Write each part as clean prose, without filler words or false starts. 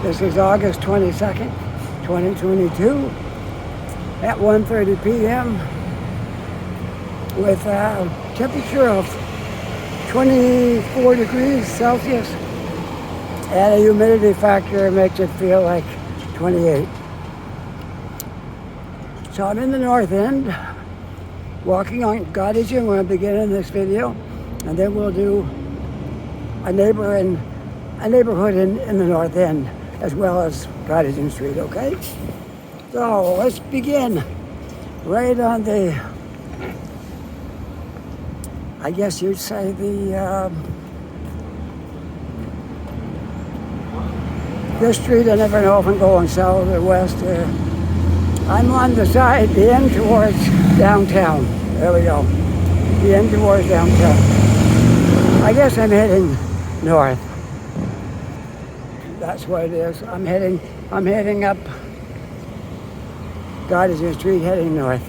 This is August 22nd, 2022 at 1:30 p.m. with a temperature of 24 degrees Celsius and a humidity factor makes it feel like 28. So I'm in the North End, walking on Cottage, and we're beginning this video, and then we'll do a neighborhood in the North End, as well as Cottage Street, okay? So let's begin right on the, I guess you'd say this street. I never know if I'm going south or west. I'm on the side, the end towards downtown. There we go. The end towards downtown. I guess I'm heading north. That's what it is. I'm heading up Cottage Street, heading north.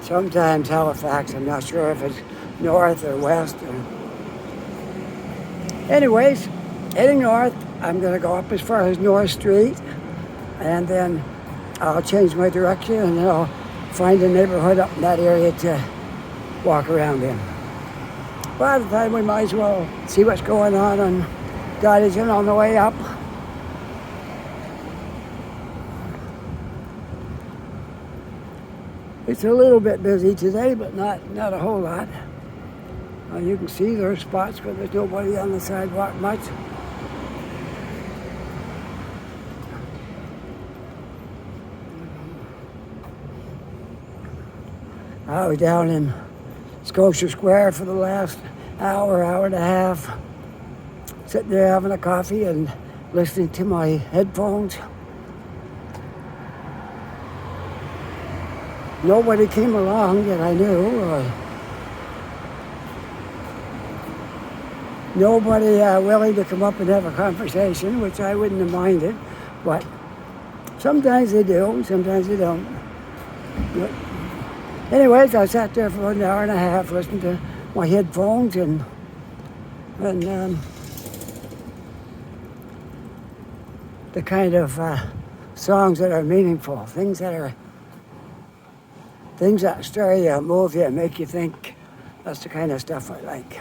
Sometimes Halifax, I'm not sure if it's north or west. Anyways, heading north, I'm going to go up as far as North Street, and then I'll change my direction, and then I'll find a neighborhood up in that area to walk around in. By the time, we might as well see what's going on Cottage Inn on the way up. It's a little bit busy today, but not a whole lot. You can see there's spots where there's nobody on the sidewalk much. I was down in Scotia Square for the last hour and a half, sitting there having a coffee and listening to my headphones. Nobody came along that I knew. Nobody willing to come up and have a conversation, which I wouldn't have minded, but sometimes they do, sometimes they don't. But anyways, I sat there for an hour and a half listening to my headphones and the kind of songs that are meaningful, things that stir you, move you, make you think. That's the kind of stuff I like.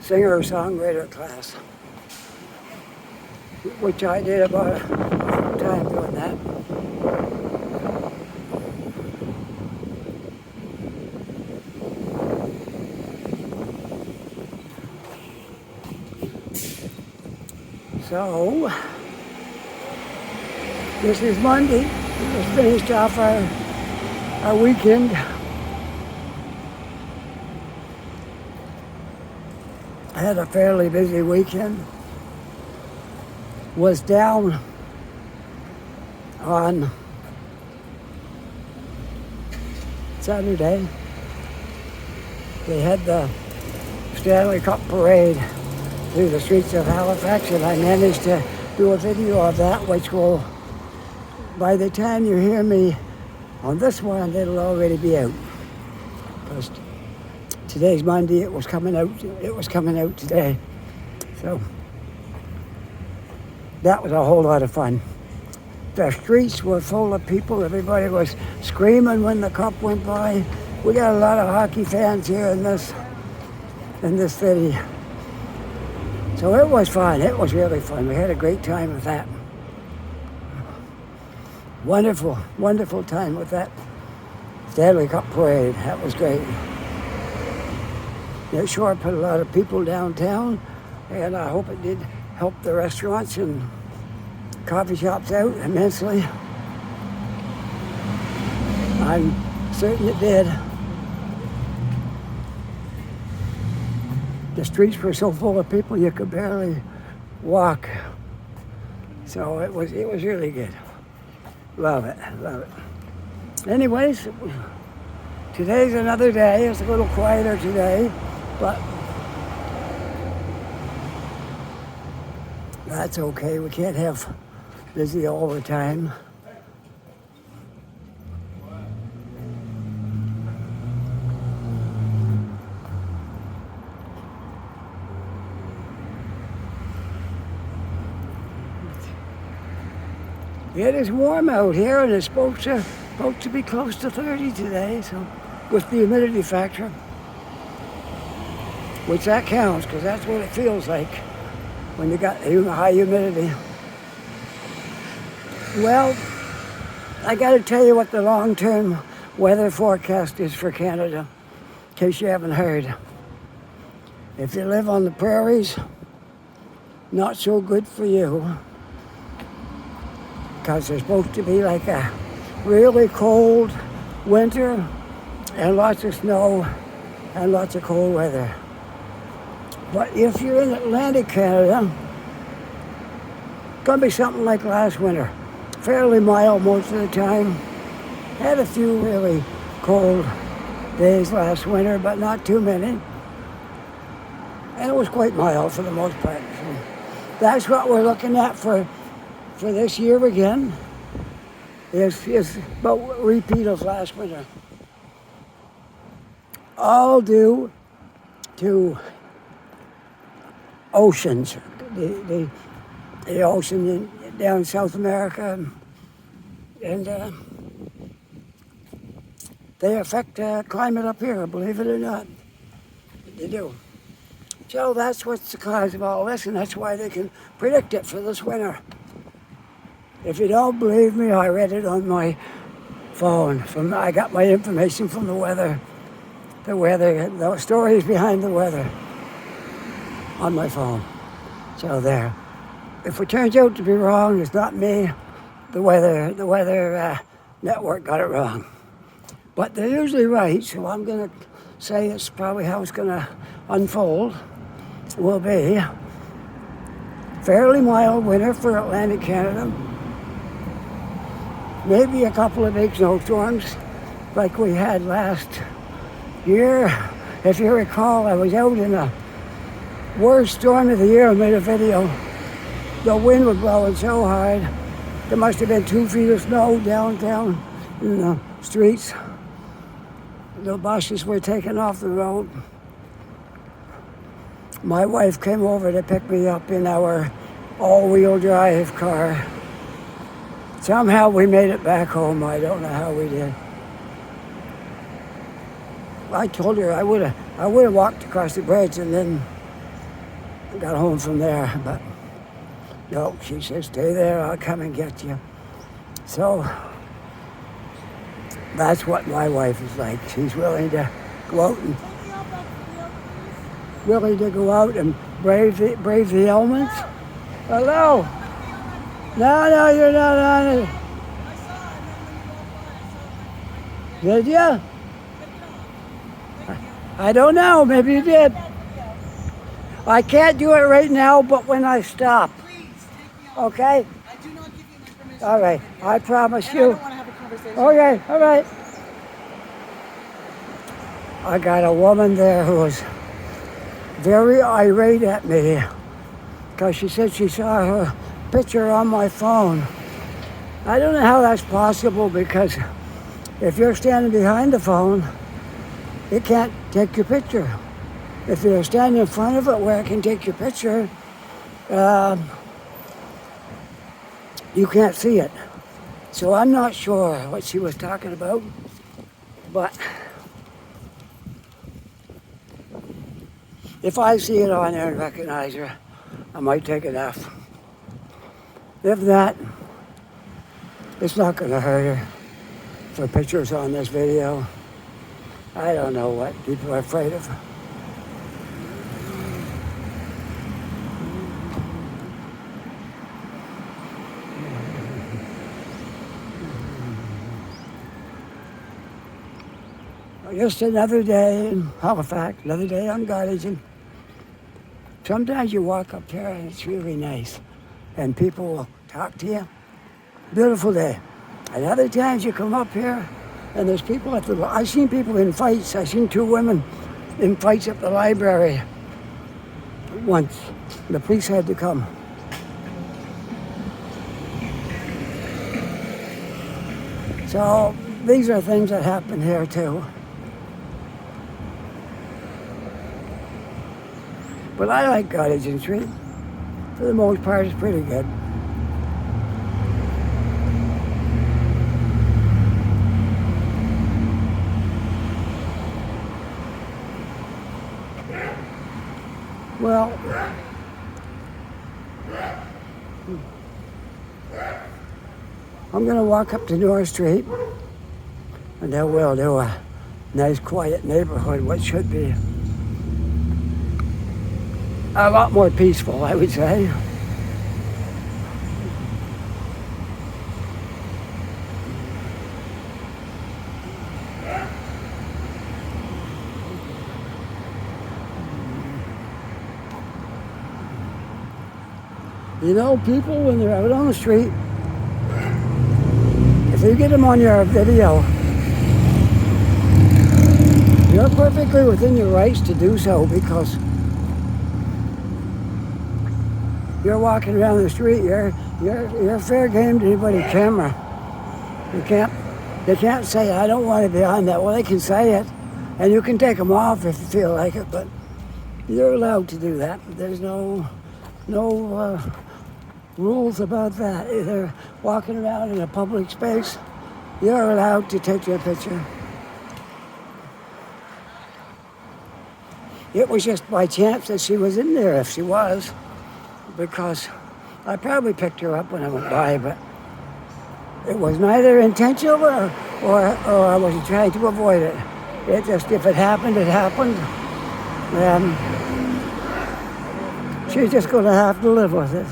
Singer-songwriter class, which I did about a time doing that. So, this is Monday. We just finished off our weekend. I had a fairly busy weekend. Was down on Saturday. They had the Stanley Cup parade through the streets of Halifax, and I managed to do a video of that, which will, by the time you hear me on this one, it'll already be out. Because today's Monday, it was coming out today. So that was a whole lot of fun. The streets were full of people. Everybody was screaming when the cup went by. We got a lot of hockey fans here in this city. So it was fun. It was really fun. We had a great time with that. Wonderful, wonderful time with that Stanley Cup parade. That was great. It sure put a lot of people downtown, and I hope it did help the restaurants and coffee shops out immensely. I'm certain it did. The streets were so full of people you could barely walk. So it was really good. Love it. Anyways, today's another day. It's a little quieter today, but that's okay. We can't have busy all the time. It is warm out here, and it's supposed to be close to 30 today, so with the humidity factor, which that counts, because that's what it feels like when you got high humidity. Well, I got to tell you what the long-term weather forecast is for Canada, in case you haven't heard. If you live on the prairies, not so good for you, because there's supposed to be like a really cold winter and lots of snow and lots of cold weather. But if you're in Atlantic Canada, it's going to be something like last winter. Fairly mild most of the time. Had a few really cold days last winter, but not too many. And it was quite mild for the most part. So that's what we're looking at for this year again, is about a repeat of last winter. All due to oceans, the ocean down in South America, and they affect climate up here, believe it or not. They do. So that's what's the cause of all this, and that's why they can predict it for this winter. If you don't believe me, I read it on my phone. I got my information from the weather, the stories behind the weather on my phone. So there. If it turns out to be wrong, it's not me. The weather network got it wrong. But they're usually right, so I'm going to say it's probably how it's going to unfold. Will be fairly mild winter for Atlantic Canada. Maybe a couple of big snowstorms like we had last year. If you recall, I was out in a worst storm of the year. I made a video. The wind was blowing so hard. There must have been 2 feet of snow downtown in the streets. The buses were taken off the road. My wife came over to pick me up in our all-wheel drive car. Somehow we made it back home. I don't know how we did. I told her I would have walked across the bridge and then got home from there, but no, she said, stay there, I'll come and get you. So that's what my wife is like. She's willing to go out and brave the elements. Hello. No, you're not on it. Did you? I don't know. Maybe you did. I can't do it right now, but when I stop. Please, take me off. Okay? I do not give you my permission. All right. I promise And you. I don't want to have a conversation. Okay, all right. I got a woman there who was very irate at me because she said she saw her picture on my phone. I don't know how that's possible, because if you're standing behind the phone, it can't take your picture. If you're standing in front of it where it can take your picture, you can't see it. So I'm not sure what she was talking about, but if I see it on there and recognize her, I might take it off. If not, it's not going to hurt her for pictures on this video. I don't know what people are afraid of. Just another day in Halifax, another day on Garden. Sometimes you walk up there and it's really nice, and people will talk to you. Beautiful day. And other times you come up here and there's people at the, I've seen people in fights. I've seen 2 women in fights at the library once. The police had to come. So these are things that happen here too. But I like Garden Street. For the most part, it's pretty good. Well, I'm going to walk up to North Street, and then we'll do a nice quiet neighborhood, what should be a lot more peaceful, I would say. You know, people, when they're out on the street, if you get them on your video, you're perfectly within your rights to do so, because you're walking around the street, you're fair game to anybody's camera. They can't say, I don't want to be on that. Well, they can say it, and you can take them off if you feel like it, but you're allowed to do that. There's no rules about that. If they're walking around in a public space, you're allowed to take your picture. It was just by chance that she was in there, if she was, because I probably picked her up when I went by, but it was neither intentional or I wasn't trying to avoid it. It just, if it happened, it happened. And she's just going to have to live with it.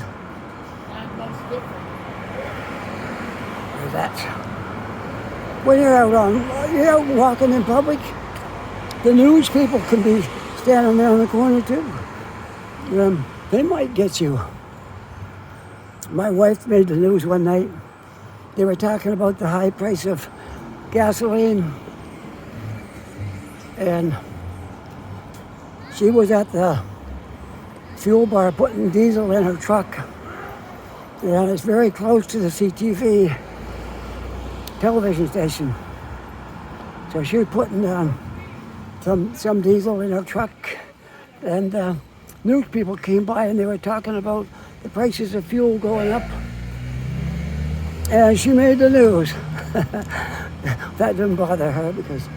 That's when you're out walking in public, the news people can be standing there in the corner too. They might get you. My wife made the news one night. They were talking about the high price of gasoline, and she was at the fuel bar putting diesel in her truck, and it's very close to the CTV television station. So she was putting some diesel in her truck, and news people came by and they were talking about the prices of fuel going up, and she made the news. That didn't bother her, because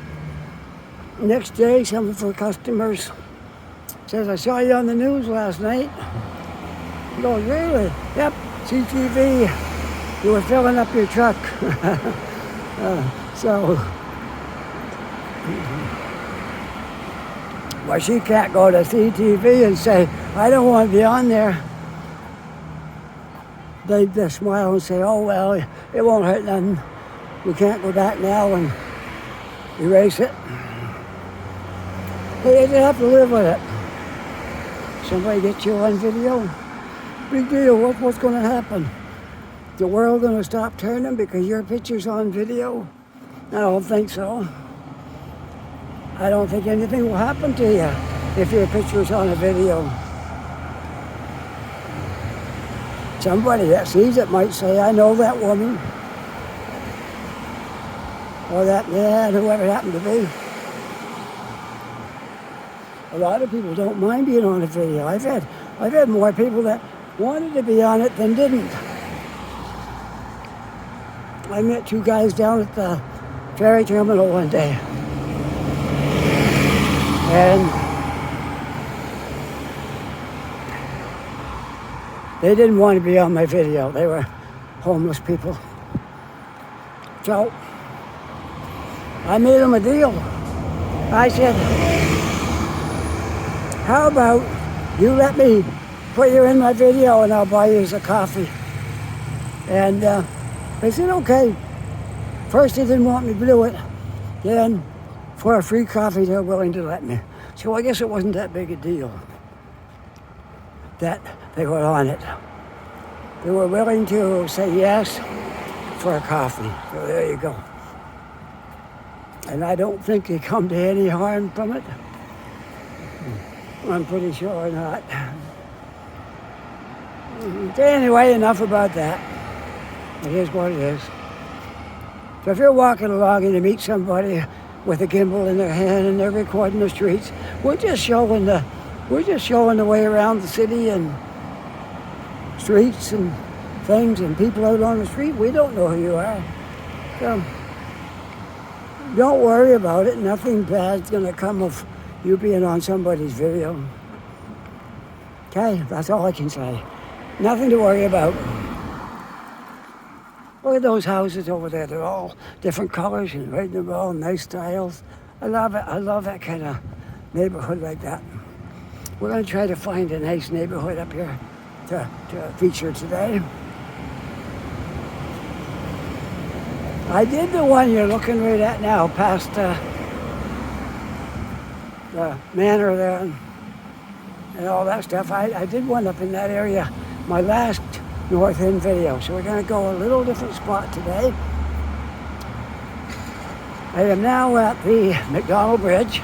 next day some of her customers says, I saw you on the news last night. He goes, really? Yep, CTV, you were filling up your truck. Well, she can't go to CTV and say, I don't want to be on there. They smile and say, oh, well, it won't hurt nothing. We can't go back now and erase it. They have to live with it. Somebody gets you on video, big deal. What's going to happen? The world going to stop turning because your picture's on video? I don't think so. I don't think anything will happen to you if your picture's on a video. Somebody that sees it might say, I know that woman. Or that man, whoever it happened to be. A lot of people don't mind being on a video. I've had more people that wanted to be on it than didn't. I met two guys down at the ferry terminal one day. And they didn't want to be on my video. They were homeless people. So I made them a deal. I said, how about you let me put you in my video and I'll buy you a coffee? And they said, okay. First they didn't want me to do it. Then for a free coffee, they're willing to let me. So I guess it wasn't that big a deal that they were on it. They were willing to say yes for a coffee. So there you go. And I don't think they come to any harm from it. I'm pretty sure not. Anyway, enough about that. It is what it is. So if you're walking along and you meet somebody with a gimbal in their hand and they're recording the streets, we're just showing the way around the city and streets and things and people out on the street. We don't know who you are. So don't worry about it. Nothing bad's gonna come of you being on somebody's video. Okay, that's all I can say. Nothing to worry about. Look at those houses over there. They're all different colors and right, they're all nice styles. I love it. I love that kind of neighborhood like that. We're going to try to find a nice neighborhood up here to feature today. I did the one you're looking right at now, past the manor there and all that stuff. I did one up in that area, my last Northend video. So we're going to go a little different spot today. I am now at the McDonald Bridge,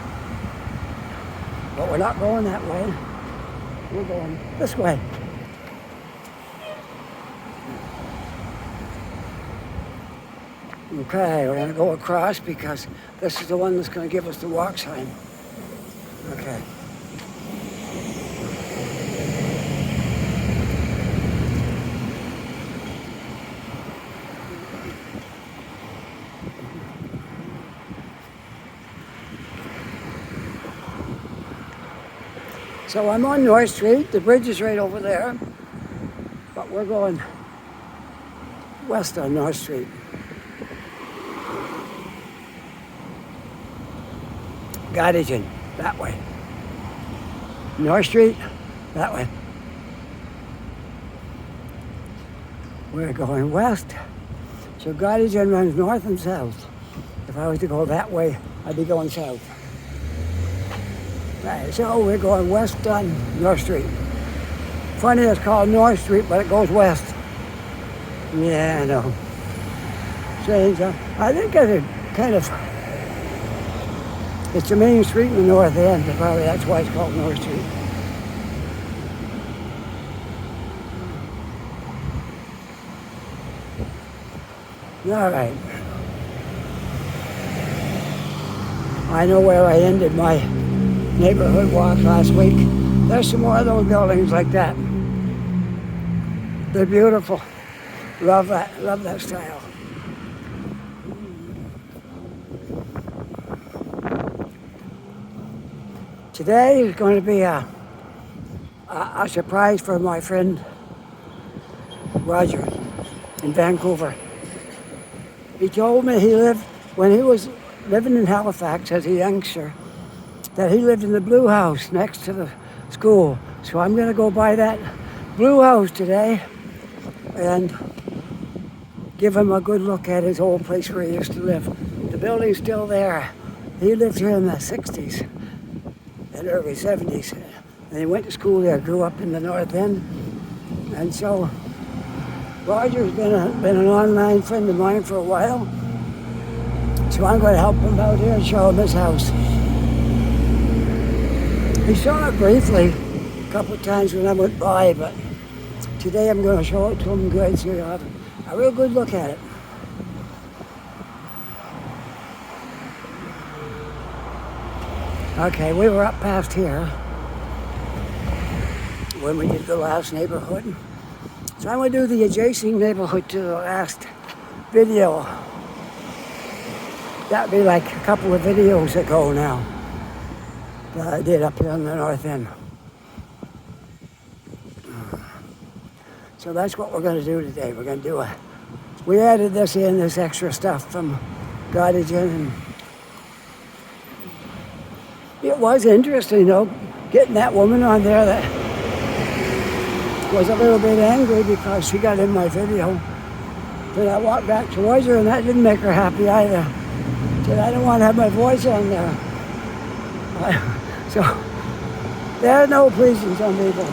but we're not going that way. We're going this way. Okay, we're going to go across because this is the one that's going to give us the walk sign. Okay. So I'm on North Street. The bridge is right over there, but we're going west on North Street. Gottingen, that way. North Street, that way. We're going west. So Gottingen runs north and south. If I was to go that way, I'd be going south. Right, so we're going west on North Street. Funny it's called North Street, but it goes west. Yeah, I know. Strange, huh? I think it's kind of, it's the main street in the North End, and probably that's why it's called North Street. All right. I know where I ended my neighborhood walk last week. There's some more of those buildings like that. They're beautiful. Love that style. Today is going to be a surprise for my friend Roger in Vancouver. He told me when he was living in Halifax as a youngster, that he lived in the blue house next to the school. So I'm going to go by that blue house today and give him a good look at his old place where he used to live. The building's still there. He lived here in the 60s and early 70s. And he went to school there, grew up in the North End. And so Roger's been an online friend of mine for a while. So I'm going to help him out here and show him his house. He saw it briefly a couple of times when I went by, but today I'm going to show it to him good so he'll have a real good look at it. Okay, we were up past here when we did the last neighborhood. So I'm going to do the adjacent neighborhood to the last video. That'd be like a couple of videos ago now that I did up here on the North End. So that's what we're going to do today. We're going to we added this extra stuff from Gottingen, and it was interesting though, getting that woman on there that was a little bit angry because she got in my video. Then I walked back towards her and that didn't make her happy either. Said, I don't want to have my voice on there. So, there's no pleasing some people.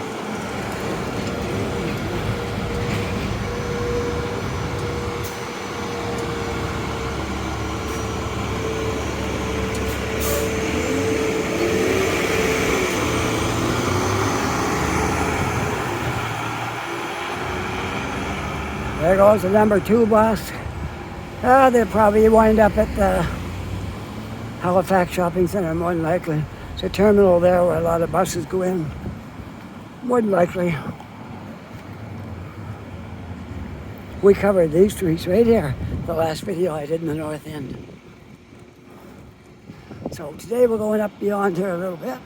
There goes the number 2 bus. They'll probably wind up at the Halifax Shopping Centre, more than likely. It's a terminal there where a lot of buses go in. More than likely. We covered these streets right here, the last video I did in the North End. So today we're going up beyond here a little bit.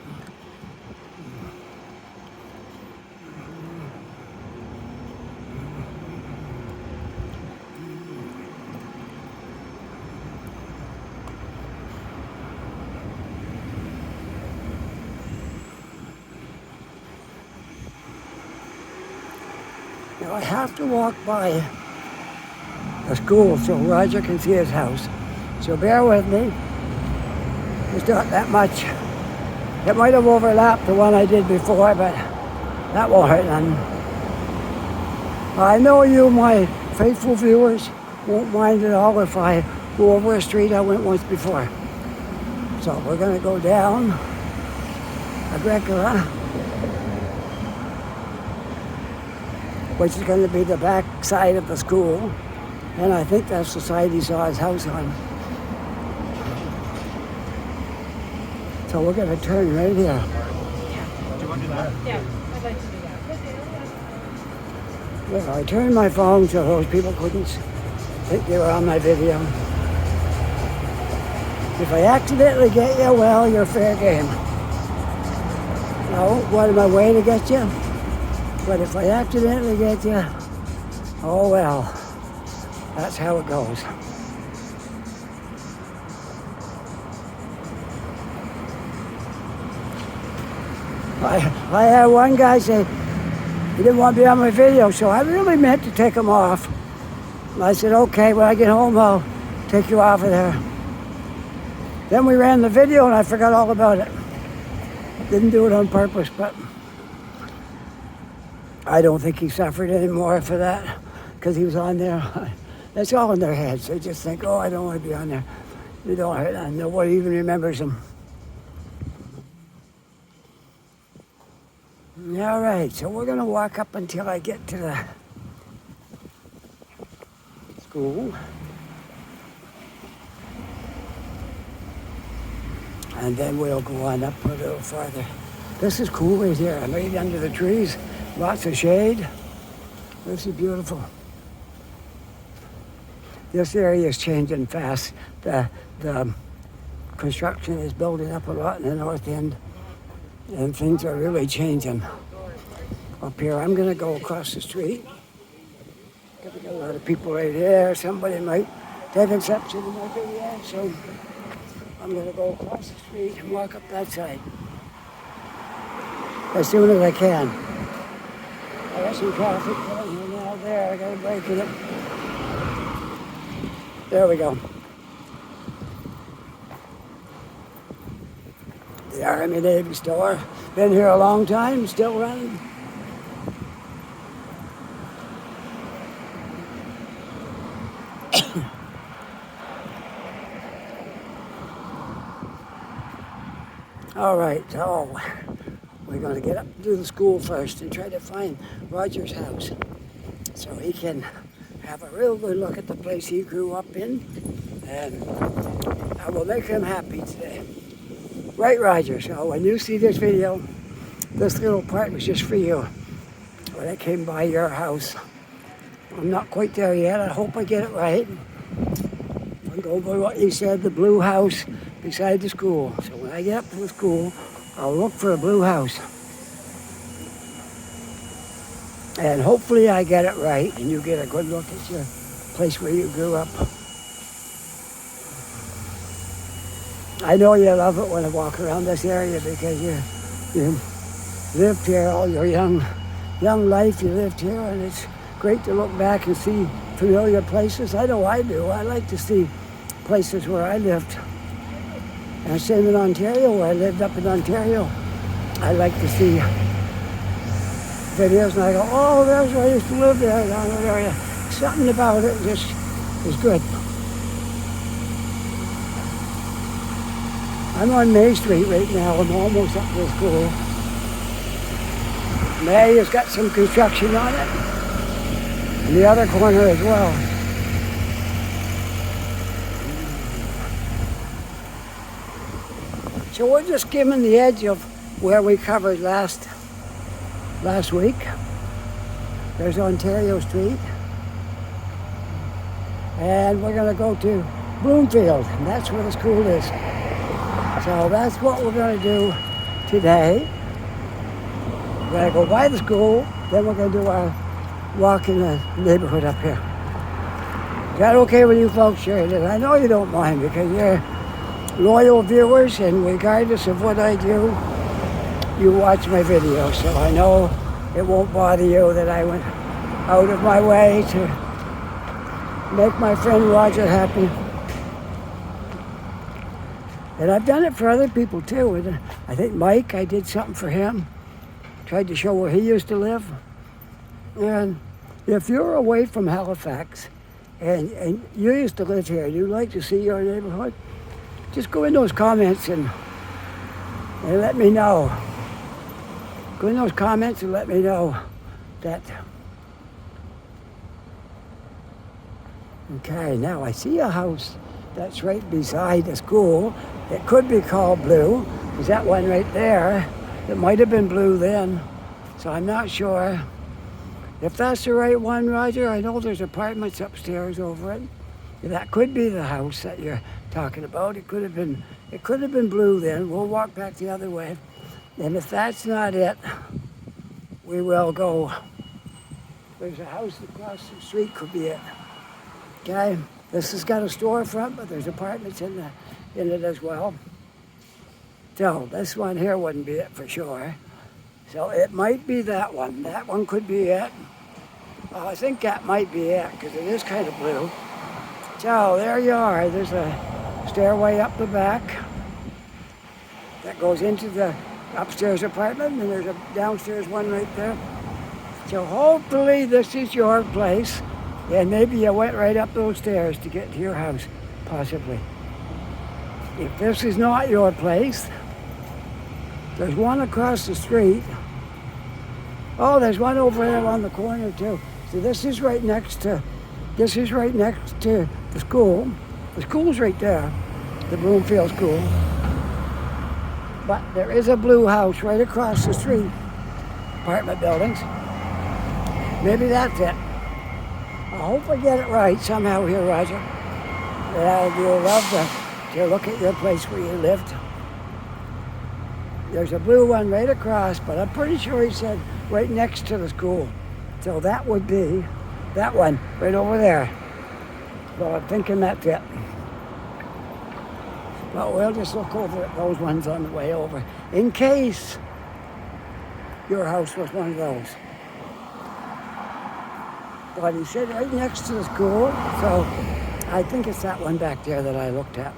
I have to walk by a school so Roger can see his house. So bear with me. It's not that much. It might have overlapped the one I did before, but that won't hurt none. I know you, my faithful viewers, won't mind at all if I go over a street I went once before. So we're going to go down Agricola, which is going to be the back side of the school. And I think that's the side he saw his house on. So we're going to turn right here. Do you want to do that? Yeah, I'd like to do that. Well, I turned my phone so those people couldn't think they were on my video. If I accidentally get you, well, you're fair game. No, what am I way to get you? But if I accidentally get you, oh well, that's how it goes. I had one guy say he didn't want to be on my video, so I really meant to take him off. And I said, okay, when I get home, I'll take you off of there. Then we ran the video and I forgot all about it. Didn't do it on purpose, but I don't think he suffered anymore for that because he was on there. That's all in their heads. They just think, oh, I don't want to be on there. You don't hurt, and nobody even remembers them. All right, so we're going to walk up until I get to the school. And then we'll go on up a little farther. This is cool right here. I'm right under the trees. Lots of shade. This is beautiful. This area is changing fast. The construction is building up a lot in the north end. And things are really changing up here. I'm going to go across the street. Got a lot of people right there. Somebody might take exception to my video, so I'm going to go across the street and walk up that side as soon as I can. I got some traffic going here now. There, I got to break it up. There we go. The Army Navy store. Been here a long time, still running. All right, so we're going to get up to the school first and try to find Roger's house so he can have a real good look at the place he grew up in, and I will make him happy today. Right, Roger, so when you see this video, this little part was just for you. When I came by your house, I'm not quite there yet. I hope I get it right. I'm going by what you said, the blue house beside the school. So when I get up to the school, I'll look for a blue house. And hopefully I get it right and you get a good look at your place where you grew up. I know you love it when I walk around this area because you lived here all your young life. You lived here, and it's great to look back and see familiar places. I know I do. I like to see places where I lived. And same in Ontario, where I lived up in Ontario. I like to see videos and I go, oh, there's where I used to live there down that area. Something about it just is good. I'm on May Street right now. I'm almost up to the school. May has got some construction on it. And the other corner as well. So we're just skimming the edge of where we covered last week. There's Ontario Street. And we're going to go to Bloomfield, and that's where the school is. So that's what we're going to do today. We're going to go by the school, then we're going to do our walk in the neighborhood up here. Is that okay with you folks? Sure it is. I know you don't mind because you're loyal viewers, and regardless of what I do, you watch my videos. So I know it won't bother you that I went out of my way to make my friend Roger happy. And I've done it for other people too. And I think Mike, I did something for him. Tried to show where he used to live. And if you're away from Halifax and you used to live here and you'd like to see your neighborhood, just go in those comments and let me know. Go in those comments and let me know that. Okay, now I see a house that's right beside the school. It could be called blue. There's that one right there. It might have been blue then, so I'm not sure. If that's the right one, Roger, I know there's apartments upstairs over it. That could be the house that you're talking about. It could have been blue then. We'll walk back the other way. And if that's not it, we will go. There's a house across the street, could be it. Okay, this has got a storefront, but there's apartments in it as well. So this one here wouldn't be it for sure. So it might be that one. That one could be it. I think that might be it because it is kind of blue. So there you are. There's a stairway up the back that goes into the upstairs apartment, and there's a downstairs one right there. So hopefully this is your place, and maybe you went right up those stairs to get to your house, possibly. If this is not your place, there's one across the street. Oh, there's one over there on the corner too. So this is right next to the school. The school's right there, the Bloomfield School. But there is a blue house right across the street, apartment buildings. Maybe that's it. I hope I get it right somehow here, Roger. Yeah, you'll love to look at your place where you lived. There's a blue one right across, but I'm pretty sure he said right next to the school. So that would be that one right over there. So I'm thinking that's it. But we'll just look over at those ones on the way over, in case your house was one of those. But he said right next to the school, so I think it's that one back there that I looked at.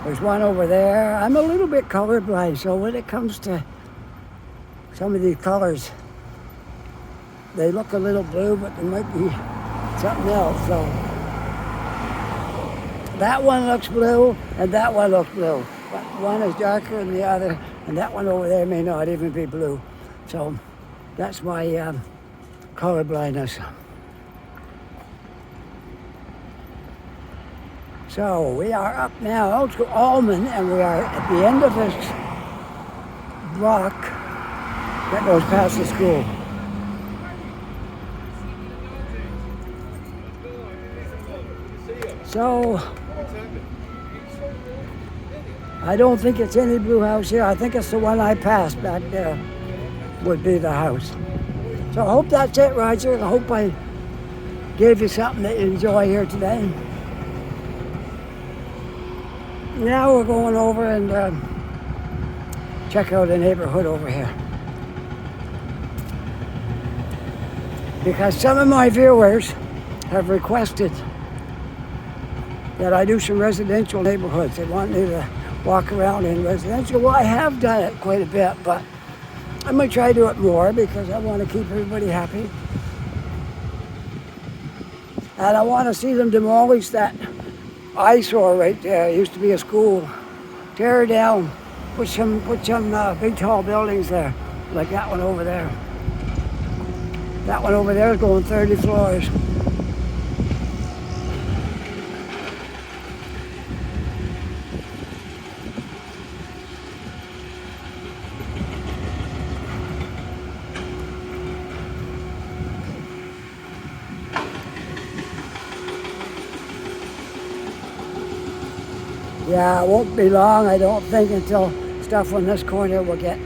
There's one over there. I'm a little bit colorblind, so when it comes to some of these colors, they look a little blue, but there might be something else. So that one looks blue, and that one looks blue. But one is darker than the other, and that one over there may not even be blue. So that's my color blindness. So we are up now to Almond, and we are at the end of this block that goes past the school. So I don't think it's any blue house here. I think it's the one I passed back there would be the house. So I hope that's it, Roger. I hope I gave you something that you enjoy here today. Now we're going over and check out the neighborhood over here. Because some of my viewers have requested that I do some residential neighborhoods. They want me to walk around in residential. Well, I have done it quite a bit, but I'm going to try to do it more because I want to keep everybody happy. And I want to see them demolish that eyesore right there. It used to be a school. Tear it down. Put some big tall buildings there, like that one over there. That one over there is going 30 floors. Yeah, it won't be long, I don't think, until stuff on this corner will get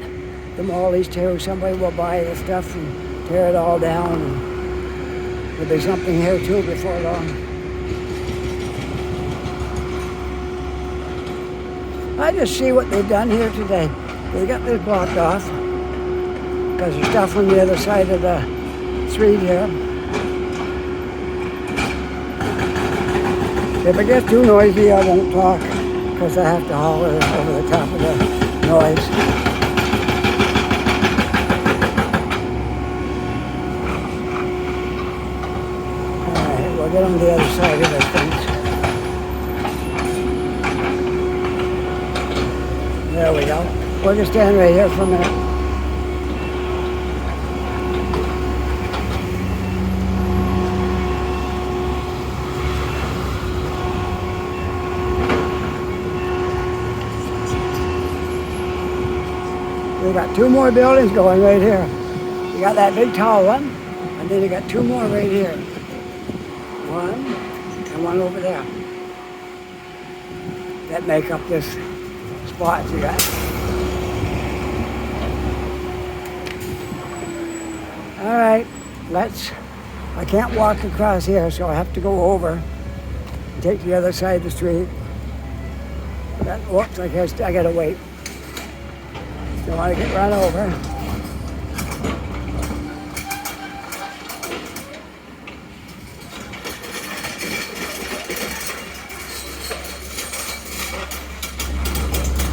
demolished too. Somebody will buy the stuff and tear it all down. And there'll be something here too before long. I just see what they've done here today. They got this blocked off because there's stuff on the other side of the street here. If it gets too noisy, I won't talk because I have to holler over the top of the noise. All right, we'll get on the other side of the fence. There we go. We'll just stand right here for a minute. We got two more buildings going right here. You got that big tall one, and then you got two more right here. One, and one over there. That make up this spot you got. All right, I can't walk across here, so I have to go over and take the other side of the street. Whoops, I guess I gotta wait. Don't want to get run over.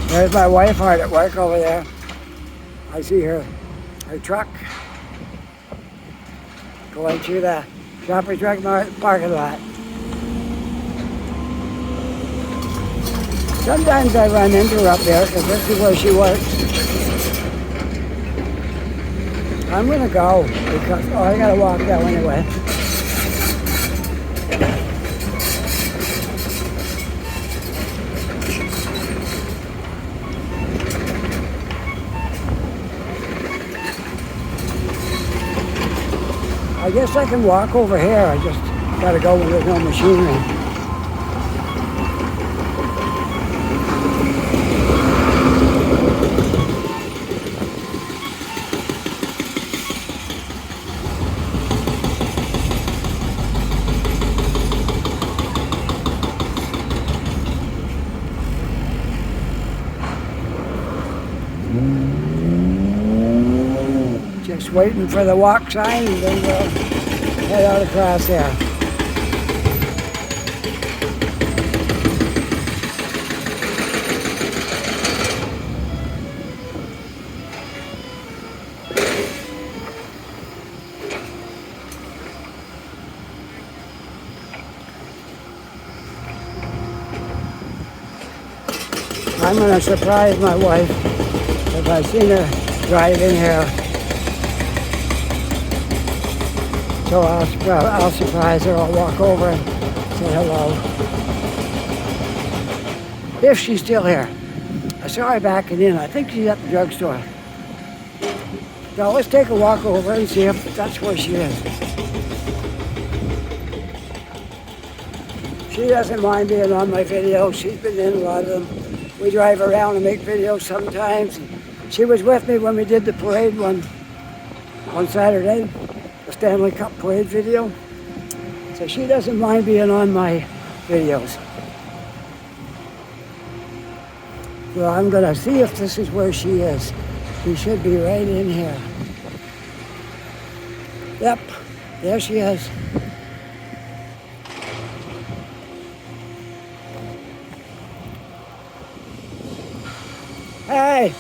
There's my wife hard at work over there. I see her truck going through the Shoppers Drug Mart parking lot. Sometimes I run into her up there because this is where she works. I'm gonna go because I gotta walk that way anyway. I guess I can walk over here. I just gotta go when there's no machinery. Just waiting for the walk sign and then we'll head out across there. I'm going to surprise my wife if I seen her drive in here. So I'll surprise her. I'll walk over and say hello. If she's still here. I saw her backing in. I think she's at the drugstore. Now let's take a walk over and see if that's where she is. She doesn't mind being on my videos. She's been in a lot of them. We drive around and make videos sometimes. She was with me when we did the parade one on Saturday. Stanley Cup parade video. So she doesn't mind being on my videos. So I'm gonna see if this is where she is. She should be right in here. Yep, there she is. Hey!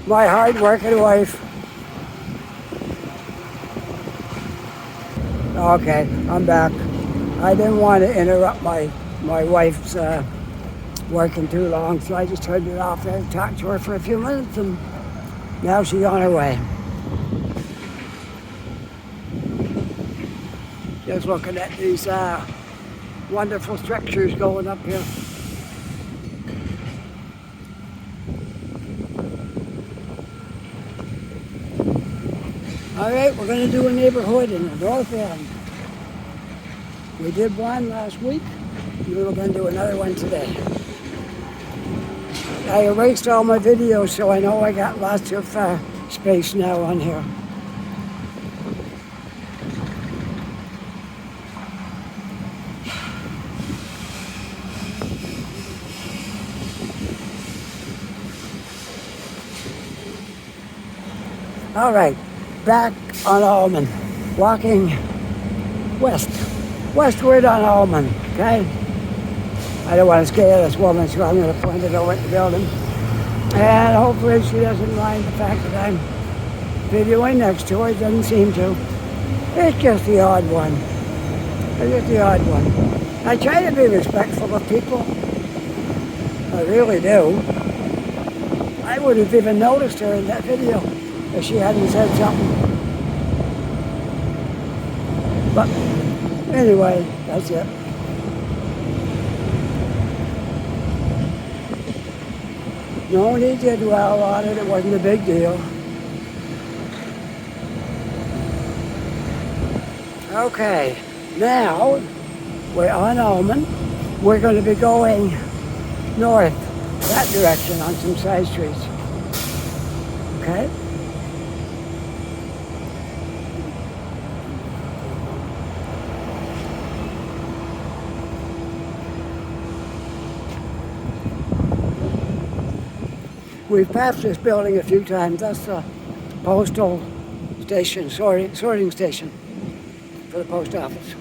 My hard-working wife. Okay, I'm back. I didn't want to interrupt my wife's working too long, so I just turned it off there and talked to her for a few minutes, and now she's on her way. Just looking at these wonderful structures going up here. All right, we're going to do a neighborhood in the Northend. We did one last week. We're going to do another one today. I erased all my videos, so I know I got lots of space now on here. All right, back on Almond, walking westward on Almond, okay? I don't want to scare this woman, so I'm going to point it over at the building. And hopefully she doesn't mind the fact that I'm videoing next to her. It doesn't seem to. It's just the odd one. It's just the odd one. I try to be respectful of people. I really do. I would have even noticed her in that video if she hadn't said something. But anyway, that's it. No need to dwell on it. It wasn't a big deal. Okay, now we're on Almond. We're going to be going north, that direction on some side streets. Okay? We've passed this building a few times. That's the postal station, sorting station for the post office.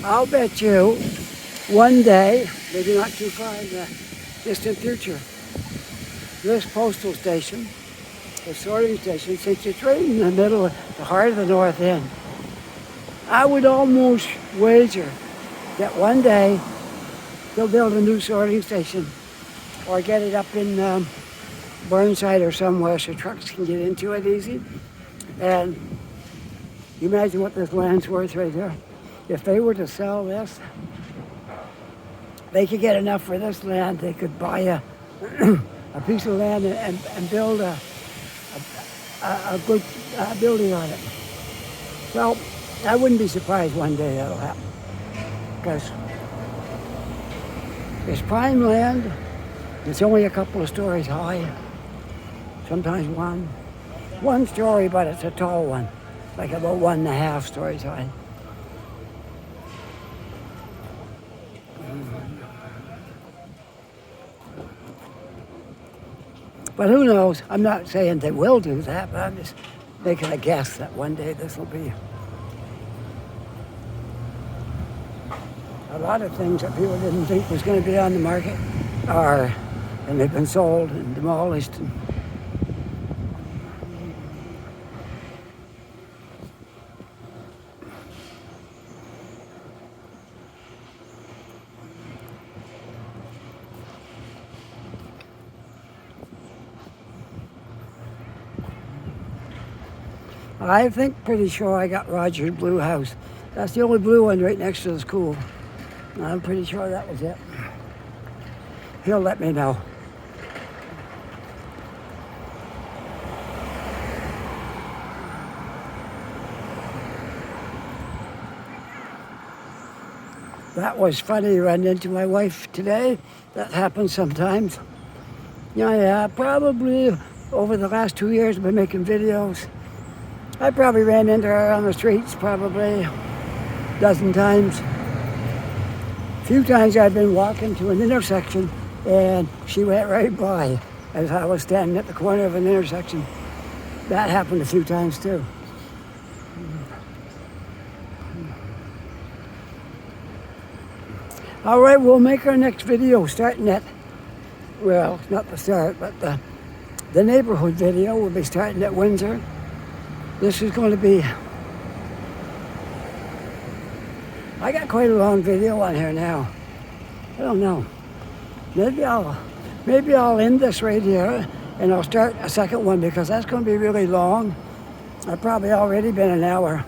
I'll bet you one day, maybe not too far in the distant future, this postal station, the sorting station, since it's right in the middle of the heart of the North End, I would almost wager that one day they'll build a new sorting station or get it up in Burnside or somewhere so trucks can get into it easy. And you imagine what this land's worth right there. If they were to sell this, they could get enough for this land. They could buy a piece of land and build a good building on it. Well, I wouldn't be surprised one day that'll happen, because it's prime land. It's only a couple of stories high, sometimes one story, but it's a tall one, like about 1.5 stories high. But who knows? I'm not saying they will do that, but I'm just making a guess that one day this will be. A lot of things that people didn't think was going to be on the market are, and they've been sold and demolished. I think pretty sure I got Roger's blue house. That's the only blue one right next to the school. I'm pretty sure that was it. He'll let me know. That was funny, running into my wife today. That happens sometimes. Yeah, probably over the last 2 years I've been making videos. I probably ran into her on the streets probably dozen times. A few times I've been walking to an intersection and she went right by as I was standing at the corner of an intersection. That happened a few times too. All right, we'll make our next video starting at, well, not the start, but the neighborhood video will be starting at Windsor. This is going to be, I got quite a long video on here now. I don't know. Maybe I'll end this right here and I'll start a second one because that's going to be really long. I've probably already been an hour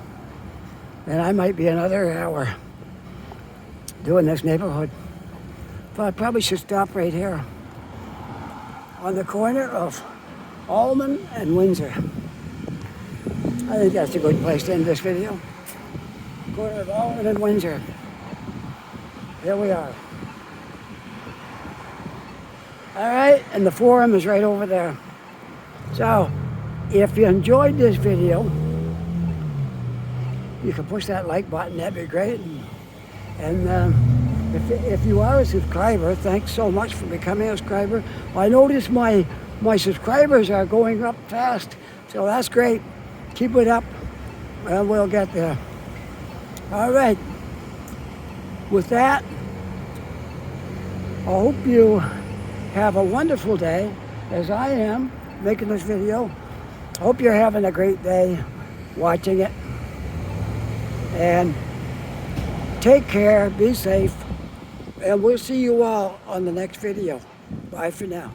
and I might be another hour doing this neighborhood. But I probably should stop right here on the corner of Almond and Windsor. I think that's a good place to end this video. Corner of Almond and Windsor. Here we are. All right, and the forum is right over there. So, if you enjoyed this video, you can push that like button, that'd be great. And if you are a subscriber, thanks so much for becoming a subscriber. I notice my subscribers are going up fast, so that's great. Keep it up, and we'll get there. All right. With that, I hope you have a wonderful day, as I am making this video. I hope you're having a great day watching it. And take care, be safe, and we'll see you all on the next video. Bye for now.